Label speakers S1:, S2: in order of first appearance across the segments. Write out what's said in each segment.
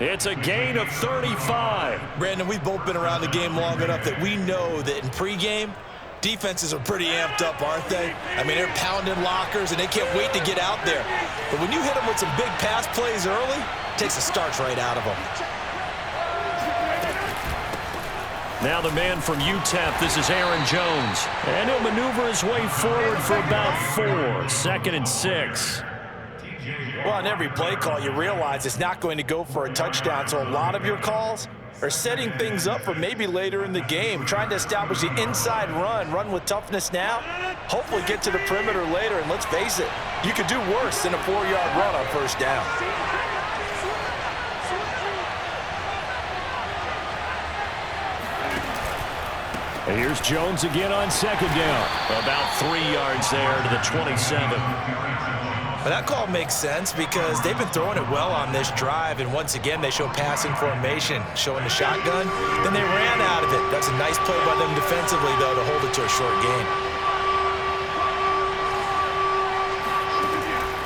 S1: It's a gain of 35.
S2: Brandon, we've both been around the game long enough that we know that in pregame, defenses are pretty amped up, aren't they? I mean, they're pounding lockers, and they can't wait to get out there. But when you hit them with some big pass plays early, it takes the starch right out of them.
S1: Now the man from UTEP, this is Aaron Jones. And he'll maneuver his way forward for about 4. 2nd and 6.
S2: Well, on every play call, you realize it's not going to go for a touchdown, so a lot of your calls are setting things up for maybe later in the game, trying to establish the inside run with toughness now, hopefully get to the perimeter later, and let's face it, you could do worse than a 4-yard run on first down.
S1: And here's Jones again on 2nd down. About 3 yards there to the 27.
S2: But that call makes sense because they've been throwing it well on this drive, and once again they show passing formation, showing the shotgun. Then they ran out of it. That's a nice play by them defensively, though, to hold it to a short gain.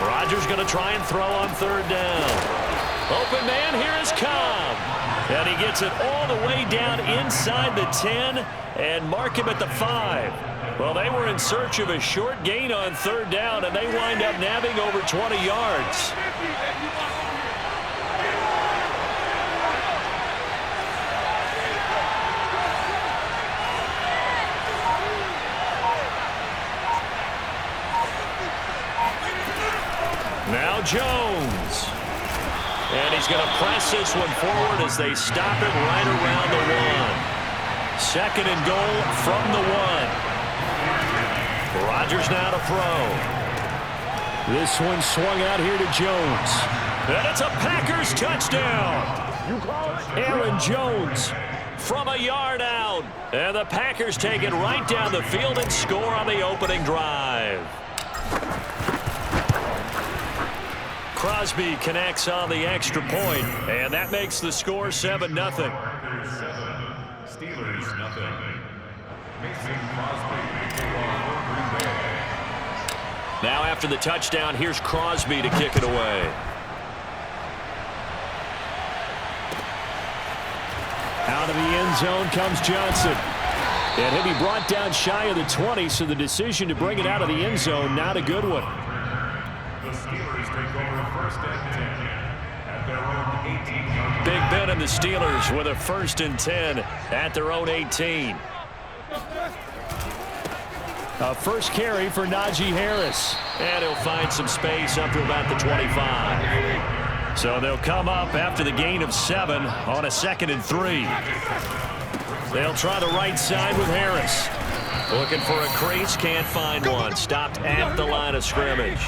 S1: Rodgers going to try and throw on 3rd down. Open man, here is Cobb. And he gets it all the way down inside the 10 and mark him at the 5. Well, they were in search of a short gain on 3rd down, and they wind up nabbing over 20 yards. Now Jones. And he's going to press this one forward as they stop him right around the 1. 2nd and goal from the 1. Rodgers now to throw. This one swung out here to Jones. And it's a Packers touchdown. Aaron Jones from a yard out. And the Packers take it right down the field and score on the opening drive. Crosby connects on the extra point, and that makes the score 7-0.
S3: Steelers nothing. Mason Crosby.
S1: Now after the touchdown, here's Crosby to kick it away. Out of the end zone comes Johnson. And he'll be brought down shy of the 20, so the decision to bring it out of the end zone, not a good one.
S3: The Steelers take over 1st and 10 at their own 18.
S1: Big Ben and the Steelers with a 1st and 10 at their own 18. A first carry for Najee Harris. And he'll find some space up to about the 25. So they'll come up after the gain of 7 on a 2nd and 3. They'll try the right side with Harris. Looking for a crease, can't find one. Stopped at the line of scrimmage.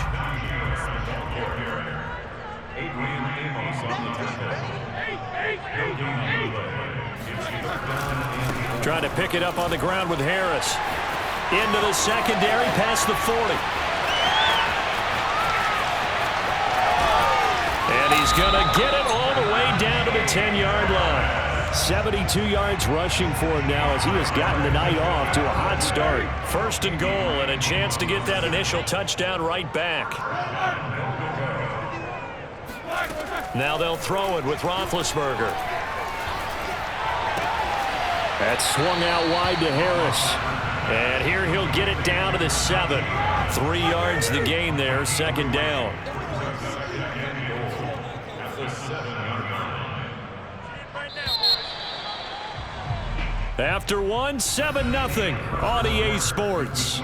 S1: Trying to pick it up on the ground with Harris. Into the secondary, past the 40. And he's going to get it all the way down to the 10-yard line. 72 yards rushing for him now as he has gotten the night off to a hot start. 1st and goal and a chance to get that initial touchdown right back. Now they'll throw it with Roethlisberger. That's swung out wide to Harris. And here he'll get it down to the 7. 3 yards the gain there, 2nd down. After 1, 7-0 on EA Sports.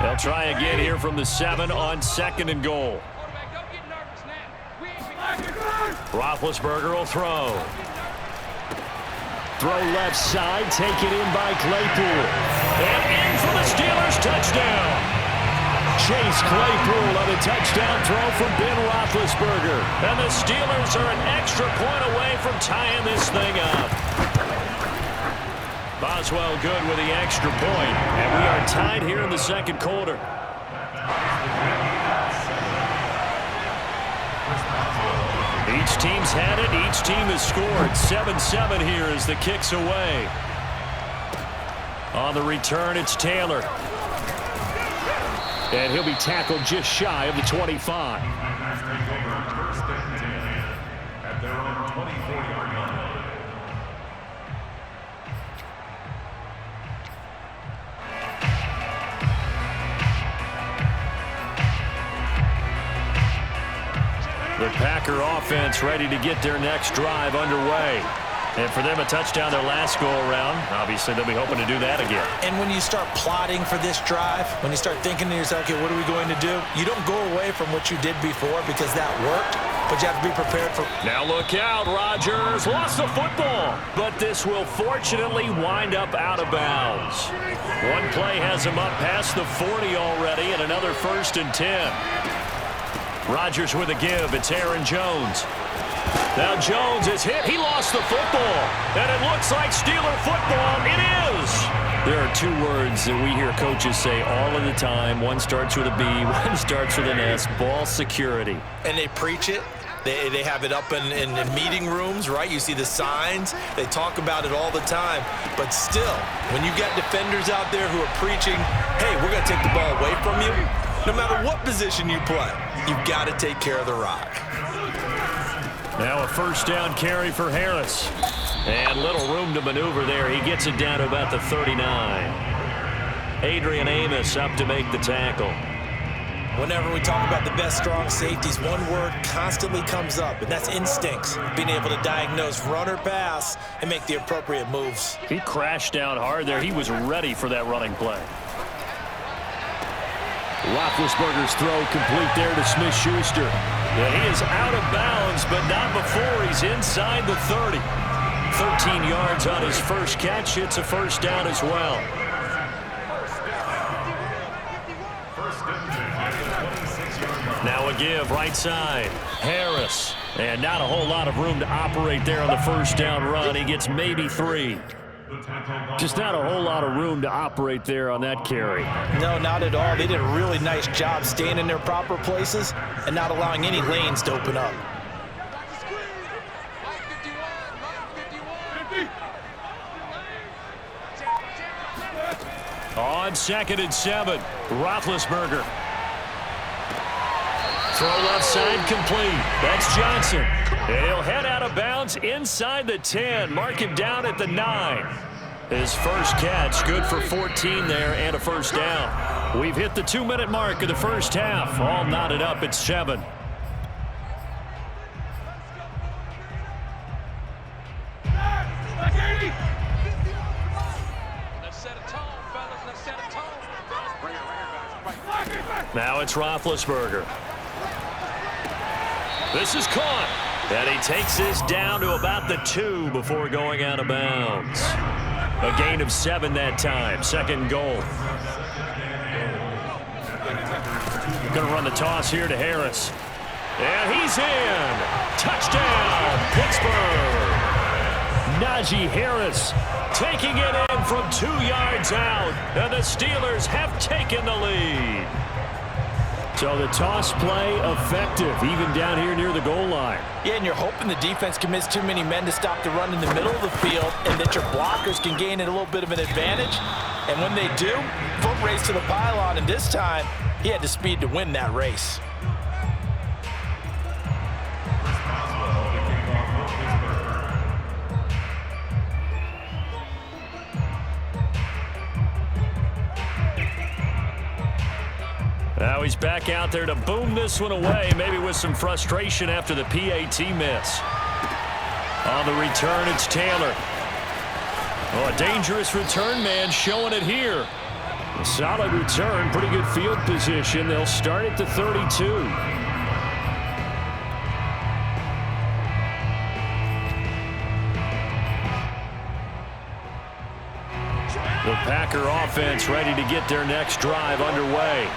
S1: They'll try again here from the 7 on 2nd and goal. Roethlisberger will throw. Throw left side, taken in by Claypool. And in for the Steelers touchdown. Chase Claypool on a touchdown throw from Ben Roethlisberger. And the Steelers are an extra point away from tying this thing up. Boswell good with the extra point. And we are tied here in the 2nd quarter. Each team's had it. Each team has scored. 7-7 here as the kick's away. On the return, it's Taylor. And he'll be tackled just shy of the 25.
S3: First and 10 at their own 24-yard line.
S1: The Packer offense ready to get their next drive underway. And for them, a touchdown their last go-around. Obviously, they'll be hoping to do that again.
S2: And when you start plotting for this drive, when you start thinking to yourself, okay, what are we going to do? You don't go away from what you did before because that worked, but you have to be prepared for...
S1: Now look out, Rodgers lost the football. But this will fortunately wind up out of bounds. One play has him up past the 40 already, and another 1st and 10. Rodgers with a give. It's Aaron Jones. Now Jones is hit. He lost the football. And it looks like Steeler football. It is. There are 2 words that we hear coaches say all of the time. One starts with a B, one starts with an S. Ball security.
S2: And they preach it. They have it up in meeting rooms, right? You see the signs. They talk about it all the time. But still, when you got defenders out there who are preaching, hey, we're going to take the ball away from you, no matter what position you play, you've got to take care of the rock.
S1: Now a 1st down carry for Harris. And little room to maneuver there. He gets it down to about the 39. Adrian Amos up to make the tackle.
S2: Whenever we talk about the best strong safeties, one word constantly comes up, and that's instincts. Being able to diagnose run or pass and make the appropriate moves.
S1: He crashed down hard there. He was ready for that running play. Roethlisberger's throw complete there to Smith-Schuster. Yeah, he is out of bounds, but not before he's inside the 30. 13 yards on his first catch. It's a 1st down as well. Now a give right side. Harris. And not a whole lot of room to operate there on the 1st down run. He gets maybe 3. Just not a whole lot of room to operate there on that carry.
S2: No, not at all. They did a really nice job staying in their proper places and not allowing any lanes to open up.
S1: On 2nd and 7, Roethlisberger. Throw left side complete. That's Johnson. And he'll head out of bounds inside the 10. Mark him down at the 9. His first catch, good for 14 there and a 1st down. We've hit the 2-minute mark of the first half. All knotted up at 7. Now it's Roethlisberger. This is caught. And he takes this down to about the 2 before going out of bounds. A gain of 7 that time. 2nd goal. Going to run the toss here to Harris. And he's in. Touchdown, Pittsburgh. Najee Harris taking it in from 2 yards out. And the Steelers have taken the lead. So the toss play effective, even down here near the goal line.
S2: Yeah, and you're hoping the defense commits too many men to stop the run in the middle of the field and that your blockers can gain a little bit of an advantage. And when they do, foot race to the pylon, and this time he had the speed to win that race.
S1: Now he's back out there to boom this one away, maybe with some frustration after the PAT miss. On the return, it's Taylor. Oh, a dangerous return man showing it here. A solid return, pretty good field position. They'll start at the 32. The Packer offense ready to get their next drive underway.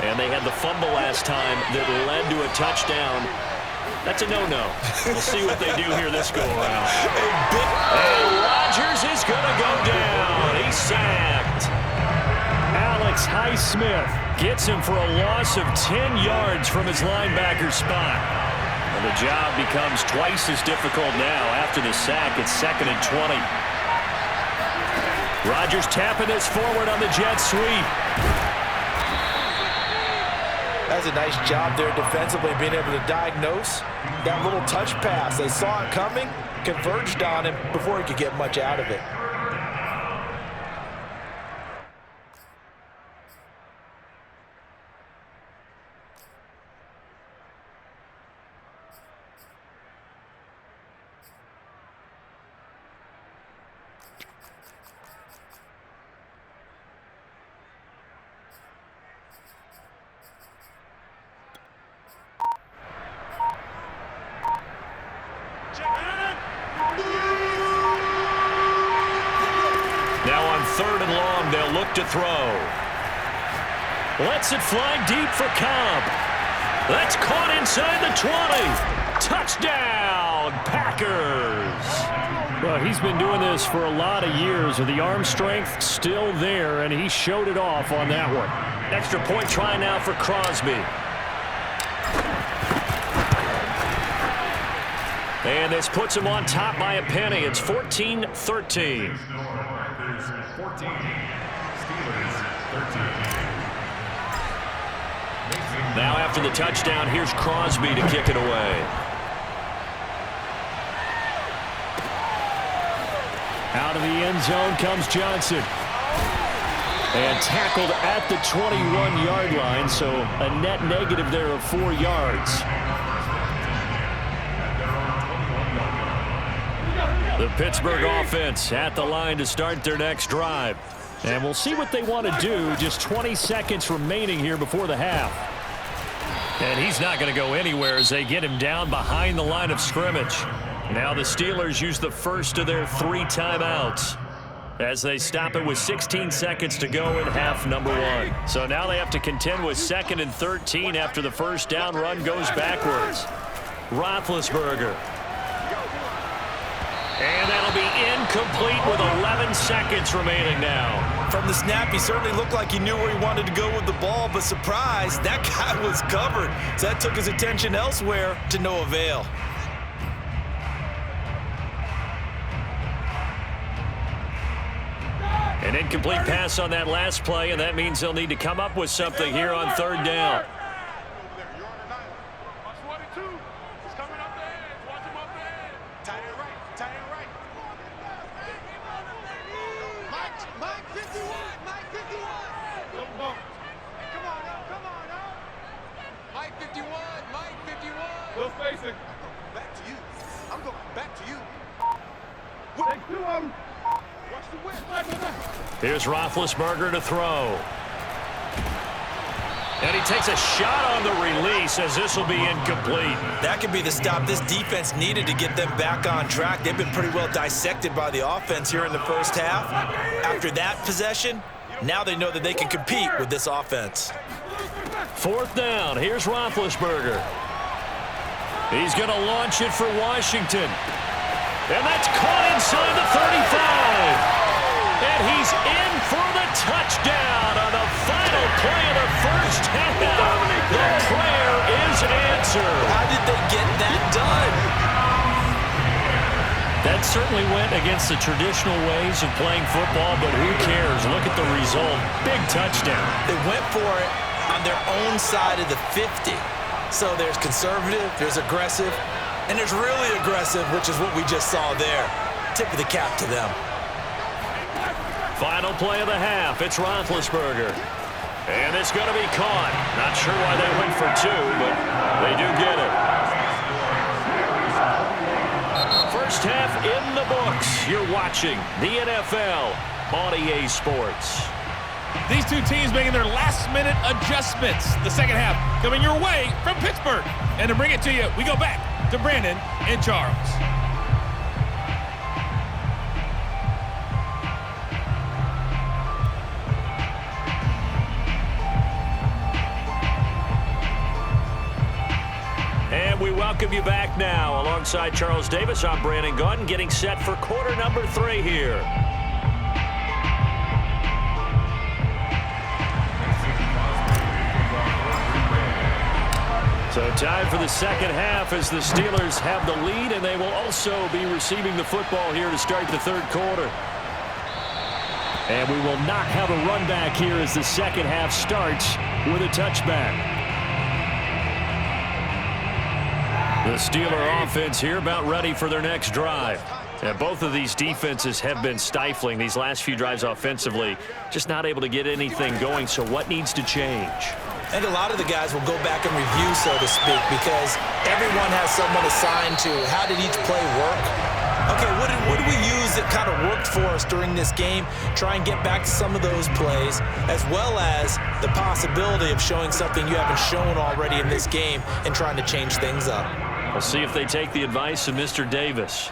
S1: And they had the fumble last time that led to a touchdown. That's a no-no. We'll see what they do here this go-around. And Rodgers is going to go down. He's sacked. Alex Highsmith gets him for a loss of 10 yards from his linebacker spot. And the job becomes twice as difficult now after the sack. It's 2nd and 20. Rodgers tapping this forward on the jet sweep.
S2: That's a nice job there defensively, being able to diagnose that little touch pass. They saw it coming, converged on him before he could get much out of it.
S1: Now on 3rd and long, they'll look to throw. Lets it fly deep for Cobb. That's caught inside the 20. Touchdown, Packers.
S4: Well, he's been doing this for a lot of years, with the arm strength still there, and he showed it off on that one.
S1: Extra point try now for Crosby. And this puts him on top by a penny. It's 14-13.
S3: 14. Steelers 13.
S1: Now after the touchdown, here's Crosby to kick it away.
S4: Out of the end zone comes Johnson. And tackled at the 21-yard line, so a net negative there of 4 yards.
S1: The Pittsburgh offense at the line to start their next drive.
S4: And we'll see what they want to do. Just 20 seconds remaining here before the half.
S1: And he's not going to go anywhere as they get him down behind the line of scrimmage. Now the Steelers use the first of their 3 timeouts as they stop it with 16 seconds to go in half number 1. So now they have to contend with 2nd and 13 after the first down run goes backwards. Roethlisberger. And that'll be incomplete with 11 seconds remaining now.
S2: From the snap, he certainly looked like he knew where he wanted to go with the ball, but surprise, that guy was covered. So that took his attention elsewhere to no avail.
S1: An incomplete pass on that last play, and that means they'll need to come up with something here on 3rd down. Here's Roethlisberger to throw. And he takes a shot on the release as this will be incomplete.
S2: That could be the stop this defense needed to get them back on track. They've been pretty well dissected by the offense here in the first half. After that possession, now they know that they can compete with this offense.
S1: 4th down. Here's Roethlisberger. He's going to launch it for Washington. And that's caught inside the 35. And he's in for the touchdown on the final play of the first half. The prayer is answered.
S2: How did they get that done?
S1: That certainly went against the traditional ways of playing football, but who cares? Look at the result. Big touchdown.
S2: They went for it on their own side of the 50. So there's conservative, there's aggressive, and there's really aggressive, which is what we just saw there. Tip of the cap to them.
S1: Final play of the half. It's Roethlisberger. And it's going to be caught. Not sure why they went for 2, but they do get it. First half in the books. You're watching the NFL on EA Sports.
S5: These two teams making their last-minute adjustments. The second half coming your way from Pittsburgh. And to bring it to you, we go back to Brandon and Charles.
S1: And we welcome you back now. Alongside Charles Davis, I'm Brandon Gaudin, getting set for quarter number 3 here. So time for the second half as the Steelers have the lead, and they will also be receiving the football here to start the 3rd quarter.
S4: And we will not have a run back here as the second half starts with a touchback.
S1: The Steeler offense here about ready for their next drive. And both of these defenses have been stifling these last few drives offensively. Just not able to get anything going. So what needs to change?
S2: I think a lot of the guys will go back and review, so to speak, because everyone has someone assigned to how did each play work. Okay, what did we use that kind of worked for us during this game? Try and get back to some of those plays, as well as the possibility of showing something you haven't shown already in this game and trying to change things up.
S1: We'll see if they take the advice of Mr. Davis.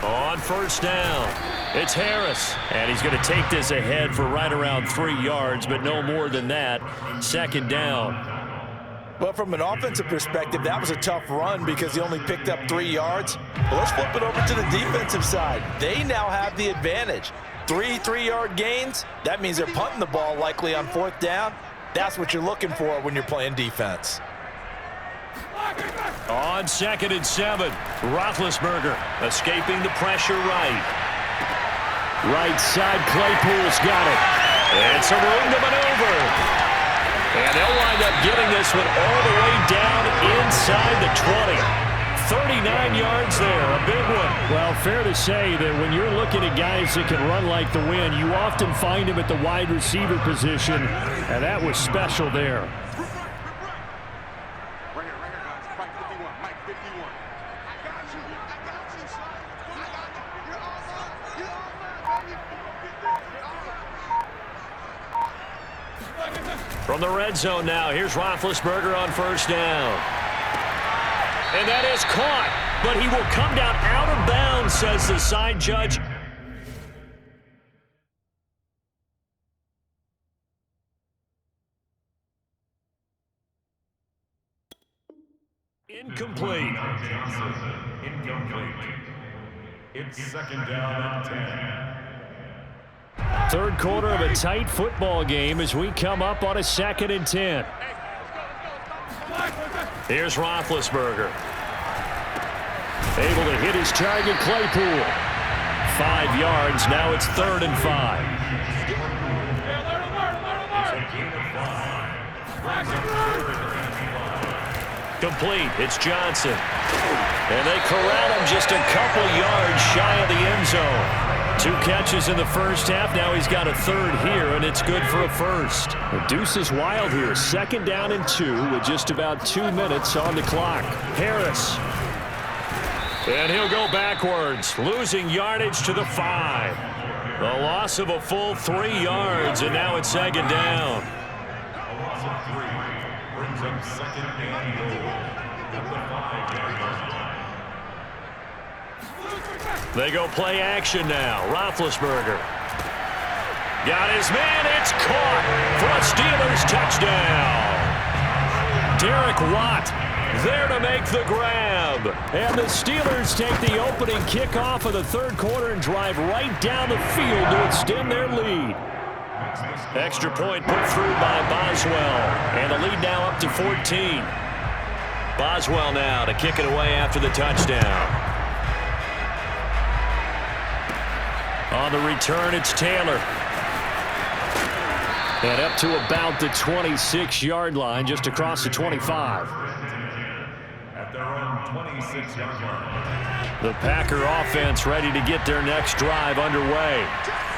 S1: On first down, it's Harris. And he's going to take this ahead for right around 3 yards, but no more than that. Second down.
S2: Well, from an offensive perspective, that was a tough run because he only picked up 3 yards. But let's flip it over to the defensive side. They now have the advantage. 3 3-yard gains, that means they're punting the ball likely on fourth down. That's what you're looking for when you're playing defense.
S1: On 2nd and 7, Roethlisberger escaping the pressure right.
S4: Right side, Claypool's got it.
S1: And some room to maneuver. And they'll wind up getting this one all the way down inside the 20. 39 yards there, a big one.
S4: Well, fair to say that when you're looking at guys that can run like the wind, you often find them at the wide receiver position, and that was special there.
S1: From the red zone now, here's Roethlisberger on first down. And that is caught, but he will come down out of bounds, says the side judge. Incomplete.
S3: Incomplete. It's 2nd down and 10.
S4: Third quarter of a tight football game as we come up on a 2nd and 10.
S1: Here's Roethlisberger.
S4: Able to hit his target, Claypool. 5 yards, now it's 3rd and 5.
S1: Complete, it's Johnson. And they corral him just a couple yards shy of the end zone. 2 catches in the first half. Now he's got a 3rd here, and it's good for a 1st.
S4: The deuce is wild here. 2nd down and 2 with just about 2 minutes on the clock. Harris.
S1: And he'll go backwards, losing yardage to the 5. The loss of a full 3 yards, and now it's 2nd down.
S3: A loss of 3 brings up 2nd and goal at the 5-yard line.
S1: They go play action now. Roethlisberger. Got his man. It's caught for a Steelers touchdown. Derek Watt there to make the grab.
S4: And the Steelers take the opening kickoff of the 3rd quarter and drive right down the field to extend their lead.
S1: Extra point put through by Boswell. And the lead now up to 14. Boswell now to kick it away after the touchdown. On the return, it's Taylor.
S4: And up to about the 26-yard line, just across the 25.
S3: At their own 26-yard line.
S4: The Packer offense ready to get their next drive underway.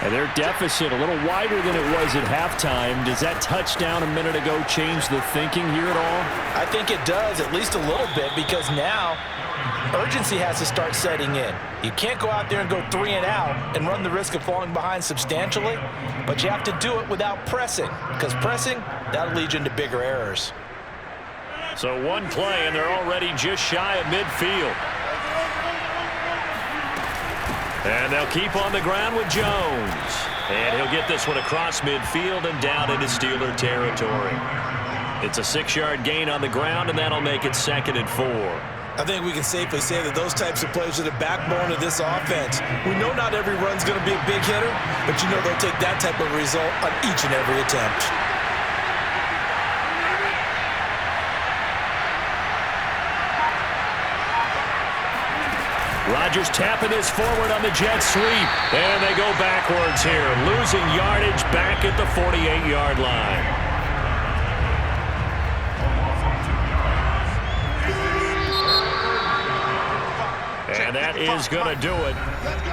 S4: And their deficit a little wider than it was at halftime. Does that touchdown a minute ago change the thinking here at all?
S2: I think it does, at least a little bit, because now urgency has to start setting in. You can't go out there and go 3 and out and run the risk of falling behind substantially, but you have to do it without pressing, because pressing, that'll lead you into bigger errors.
S1: So 1 play, and they're already just shy of midfield. And they'll keep on the ground with Jones. And he'll get this one across midfield and down into Steeler territory. It's a 6-yard gain on the ground, and that'll make it 2nd and 4.
S2: I think we can safely say that those types of plays are the backbone of this offense. We know not every run's going to be a big hitter, but you know they'll take that type of result on each and every attempt.
S4: Rodgers tapping this forward on the jet sweep. And they go backwards here, losing yardage back at the 48-yard line. And that is going to do it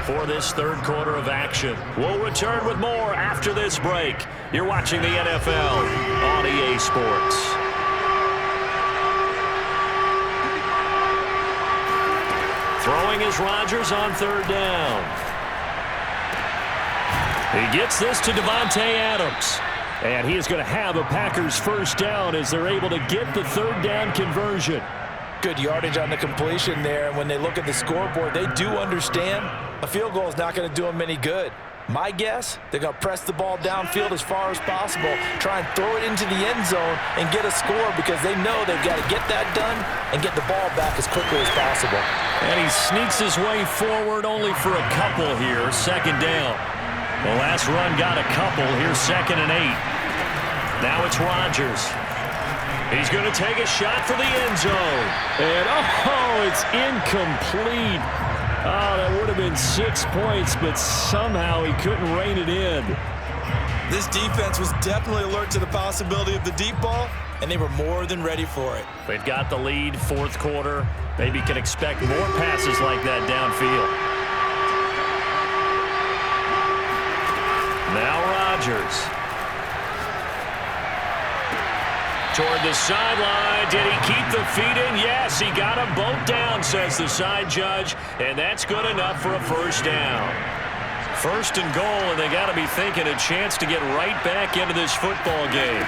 S4: for this third quarter of action. We'll return with more after this break. You're watching the NFL on EA Sports. Throwing is Rodgers on third down. He gets this to Davante Adams. And he is going to have a Packers first down as they're able to get the third down conversion.
S2: Good yardage on the completion there. And when they look at the scoreboard, they do understand a field goal is not going to do them any good. My guess, they're going to press the ball downfield as far as possible, try and throw it into the end zone and get a score because they know they've got to get that done and get the ball back as quickly as possible.
S4: And he sneaks his way forward only for a couple here, second down. The last run got a couple. Here's 2nd and 8. Now it's Rodgers. He's going to take a shot for the end zone. And, it's incomplete. Oh, that would have been 6 points, but somehow he couldn't rein it in.
S2: This defense was definitely alert to the possibility of the deep ball, and they were more than ready for it.
S4: They've got the lead, fourth quarter. Maybe can expect more passes like that downfield. Now Rodgers. Toward the sideline. Did he keep the feet in? Yes, he got them both down, says the side judge, and that's good enough for a first down. First and goal, and they got to be thinking a chance to get right back into this football game.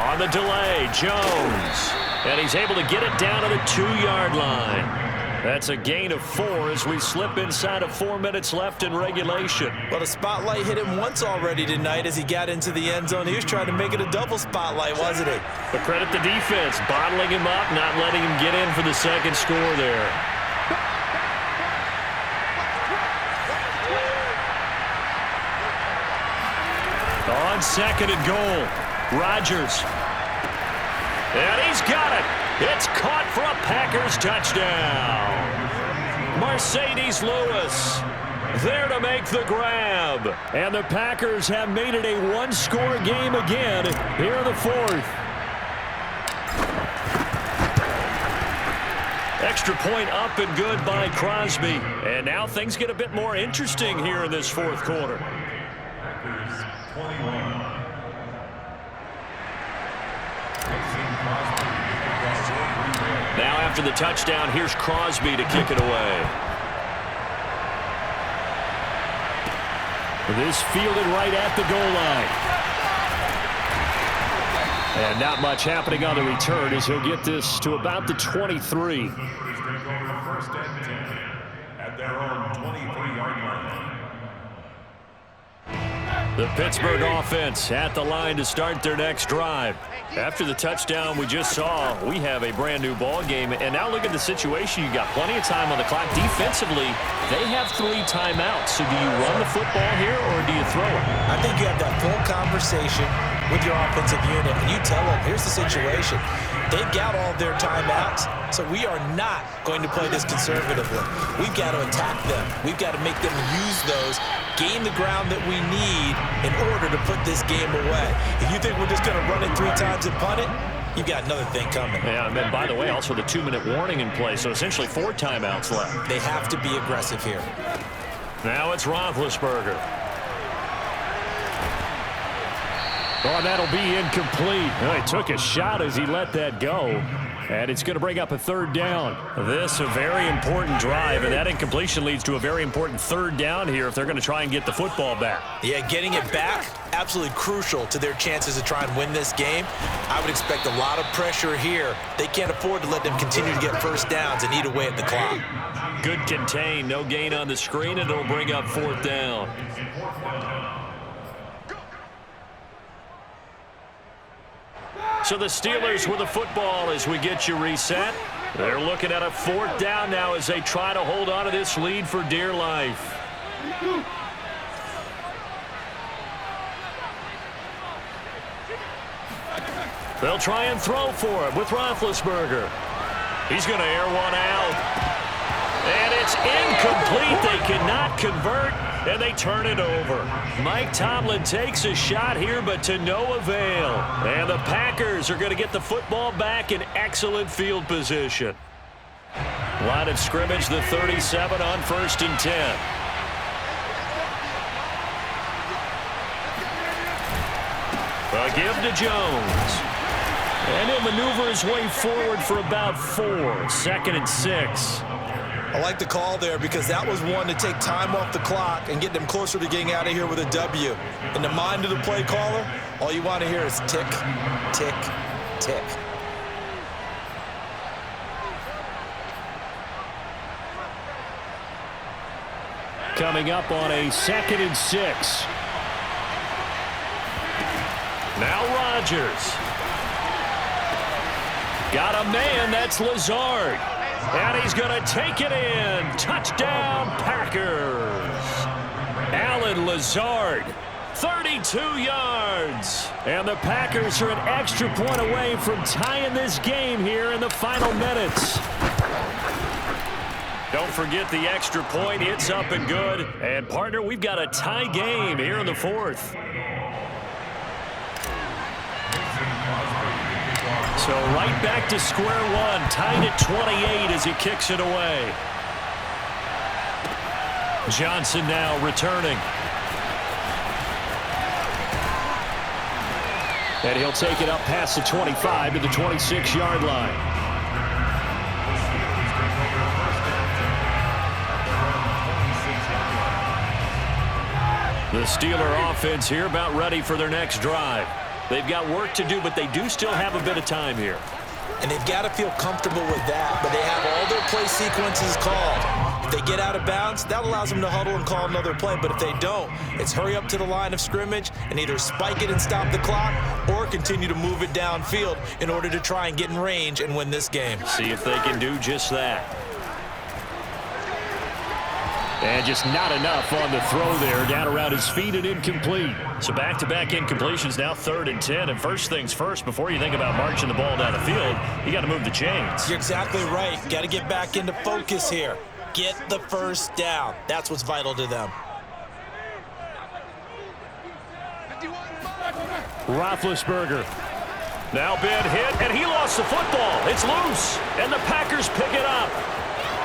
S4: On the delay, Jones, and he's able to get it down to the 2-yard line. That's a gain of 4 as we slip inside of 4 minutes left in regulation.
S2: Well, the spotlight hit him once already tonight as he got into the end zone. He was trying to make it a double spotlight, wasn't he?
S4: But credit the defense, bottling him up, not letting him get in for the second score there. On 2nd and goal, Rodgers. And he's got it. It's caught for a Packers touchdown. Mercedes Lewis there to make the grab. And the Packers have made it a one-score game again here in the fourth. Extra point up and good by Crosby. And now things get a bit more interesting here in this fourth quarter.
S3: Packers 21.
S4: Now after the touchdown, here's Crosby to kick it away. This fielded right at the goal line. And not much happening on the return as he'll get this to about the 23.
S3: Take over first and 10 at their own 23-yard line.
S4: The Pittsburgh offense at the line to start their next drive. After the touchdown we just saw, we have a brand new ball game. And now look at the situation. You got plenty of time on the clock. Defensively, they have 3 timeouts. So do you run the football here or do you throw it?
S2: I think you have that full conversation with your offensive unit, and you tell them, here's the situation. They've got all their timeouts, so we are not going to play this conservatively. We've got to attack them. We've got to make them use those, gain the ground that we need in order to put this game away. If you think we're just going to run it 3 times and punt it, you've got another thing coming.
S4: Yeah, and then, by the way, also the 2-minute warning in play, so essentially 4 timeouts left.
S2: They have to be aggressive here.
S4: Now it's Roethlisberger. Oh, that'll be incomplete. Oh, he took a shot as he let that go. And it's going to bring up a third down. This a very important drive, and that incompletion leads to a very important third down here if they're going to try and get the football back.
S2: Yeah, getting it back, absolutely crucial to their chances to try and win this game. I would expect a lot of pressure here. They can't afford to let them continue to get first downs and eat away at the clock.
S4: Good contain, no gain on the screen, and it'll bring up fourth down. So the Steelers with the football as we get you reset. They're looking at a fourth down now as they try to hold on to this lead for dear life. They'll try and throw for it with Roethlisberger. He's going to air one out. And it's incomplete. They cannot convert, and they turn it over. Mike Tomlin takes a shot here, but to no avail. And the Packers are going to get the football back in excellent field position. Line of scrimmage, the 37 on 1st and 10. A give to Jones. And he'll maneuver his way forward for about 4. 2nd and 6.
S2: I like the call there because that was one to take time off the clock and get them closer to getting out of here with a W. In the mind of the play caller, all you want to hear is tick, tick, tick.
S4: Coming up on a 2nd and 6. Now Rodgers. Got a man, that's Lazard. And he's going to take it in. Touchdown, Packers. Allen Lazard, 32 yards. And the Packers are an extra point away from tying this game here in the final minutes. Don't forget the extra point. It's up and good. And, partner, we've got a tie game here in the 4th. So right back to square one, tied at 28 as he kicks it away. Johnson now returning. And he'll take it up past the 25 to the 26-yard line. The Steeler offense here about ready for their next drive. They've got work to do, but they do still have a bit of time here.
S2: And they've got to feel comfortable with that, but they have all their play sequences called. If they get out of bounds, that allows them to huddle and call another play, but if they don't, it's hurry up to the line of scrimmage and either spike it and stop the clock or continue to move it downfield in order to try and get in range and win this game.
S4: See if they can do just that. And just not enough on the throw there. Down around his feet and incomplete. So back-to-back incompletions, now 3rd and 10. And first things first, before you think about marching the ball down the field, you got to move the chains.
S2: You're exactly right. Got to get back into focus here. Get the first down. That's what's vital to them.
S4: Roethlisberger. Now been hit, and he lost the football. It's loose, and the Packers pick it up.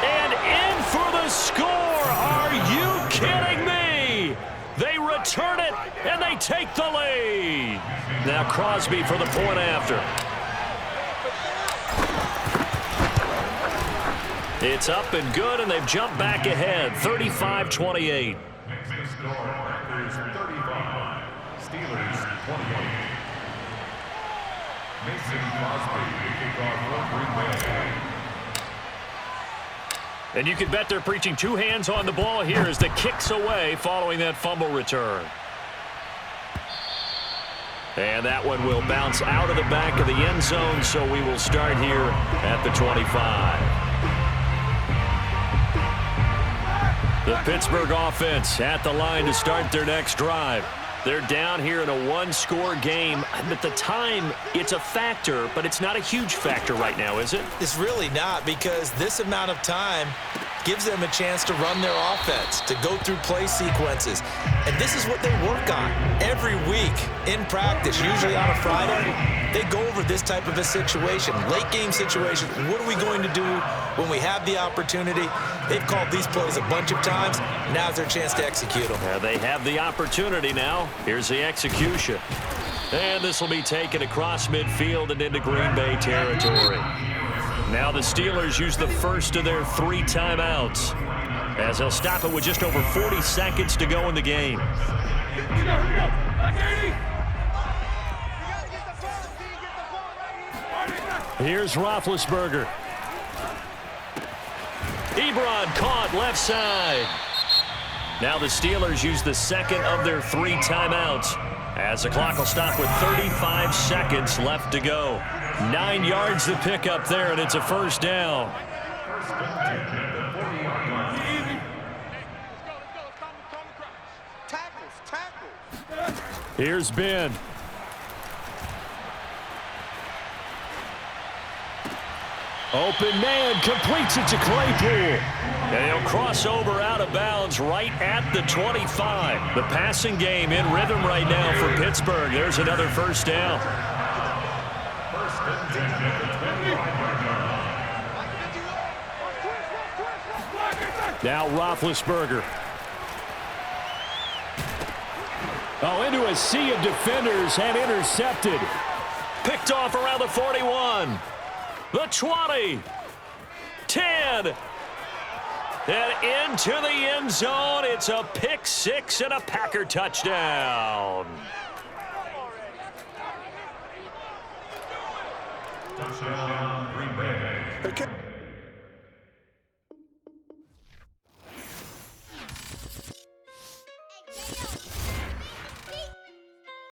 S4: And in for the score. Are you kidding me? They return it, and they take the lead. Now Crosby for the point after. It's up and good, and they've jumped back ahead, 35-28.
S3: Packers 35, Steelers 21. Mason Crosby, the kickoff for Green Bay.
S4: And you can bet they're preaching 2 hands on the ball here as the kick's away following that fumble return. And that one will bounce out of the back of the end zone, so we will start here at the 25. The Pittsburgh offense at the line to start their next drive. They're down here in a 1-score game. At the time, it's a factor, but it's not a huge factor right now, is it?
S2: It's really not, because this amount of time gives them a chance to run their offense, to go through play sequences. And this is what they work on every week in practice, usually on a Friday. They go over this type of a situation, late game situation. What are we going to do when we have the opportunity? They've called these plays a bunch of times. Now's their chance to execute them.
S4: Yeah, they have the opportunity now. Here's the execution. And this will be taken across midfield and into Green Bay territory. Now the Steelers use the first of their 3 timeouts, as they'll stop it with just over 40 seconds to go in the game. Here's Roethlisberger. Ebron caught left side. Now the Steelers use the second of their 3 timeouts, as the clock will stop with 35 seconds left to go. 9 yards to pick up there, and it's a first down. Here's Ben. Open man completes it to Claypool. And he'll cross over out of bounds right at the 25. The passing game in rhythm right now for Pittsburgh. There's another first down.
S3: First and 10 at the 25-yard line.
S4: Now Roethlisberger. Oh, into a sea of defenders and intercepted. Picked off around the 41. The 20. 10. And into the end zone. It's a pick six and a Packer touchdown.
S3: Touchdown, Green Bay.
S2: Okay.